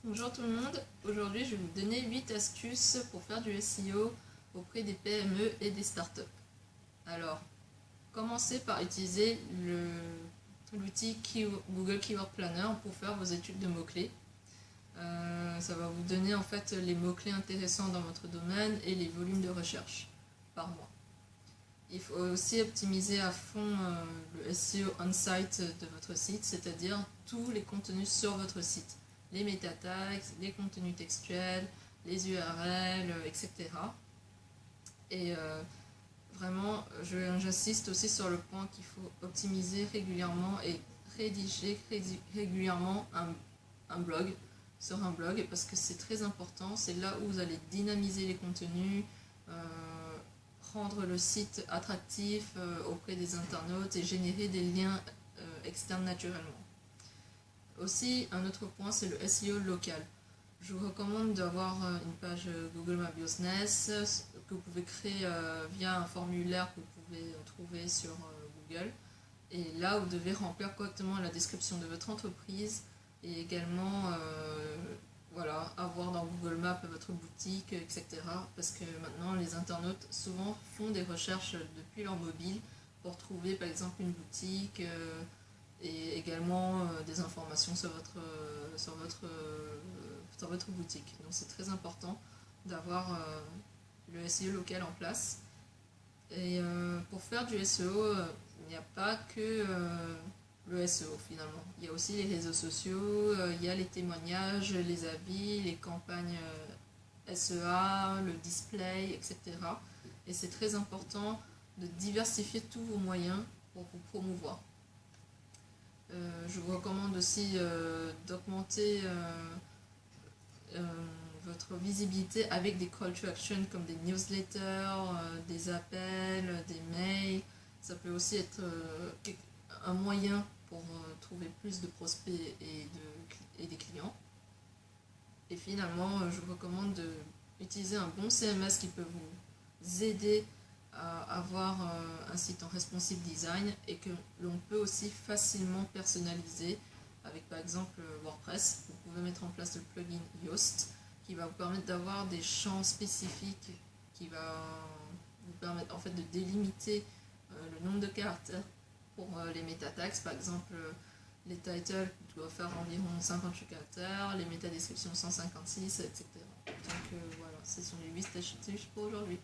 Bonjour tout le monde, aujourd'hui je vais vous donner 8 astuces pour faire du SEO auprès des PME et des startups. Alors, commencez par utiliser l'outil Google Keyword Planner pour faire vos études de mots-clés. Ça va vous donner en fait les mots-clés intéressants dans votre domaine et les volumes de recherche par mois. Il faut aussi optimiser à fond le SEO on-site de votre site, c'est-à-dire tous les contenus sur votre site. Les meta tags, les contenus textuels, les URL, etc. Et vraiment, j'insiste aussi sur le point qu'il faut optimiser régulièrement et rédiger régulièrement un blog sur un blog parce que c'est très important, c'est là où vous allez dynamiser les contenus, rendre le site attractif auprès des internautes et générer des liens externes naturellement. Aussi, un autre point, c'est le SEO local. Je vous recommande d'avoir une page Google My Business que vous pouvez créer via un formulaire que vous pouvez trouver sur Google. Et là, vous devez remplir correctement la description de votre entreprise et également voilà, avoir dans Google Maps votre boutique, etc. Parce que maintenant, les internautes souvent font des recherches depuis leur mobile pour trouver par exemple une boutique et également des informations sur votre boutique. Donc c'est très important d'avoir le SEO local en place. Et pour faire du SEO, il n'y a pas que le SEO finalement. Il y a aussi les réseaux sociaux, il y a les témoignages, les avis, les campagnes SEA, le display, etc. Et c'est très important de diversifier tous vos moyens pour vous promouvoir. Je vous recommande aussi d'augmenter votre visibilité avec des call to action comme des newsletters, des appels, des mails. Ça peut aussi être un moyen pour trouver plus de prospects et des clients. Et finalement, je vous recommande d'utiliser un bon CMS qui peut vous aider à avoir un site en responsive design et que l'on peut aussi facilement personnaliser avec par exemple WordPress. Vous pouvez mettre en place le plugin Yoast qui va vous permettre d'avoir des champs spécifiques qui va vous permettre en fait de délimiter le nombre de caractères pour les meta tags. Par exemple, les titles doivent faire environ 58 caractères, les métadescriptions 156, etc. Donc voilà, ce sont les 8 astuces pour aujourd'hui.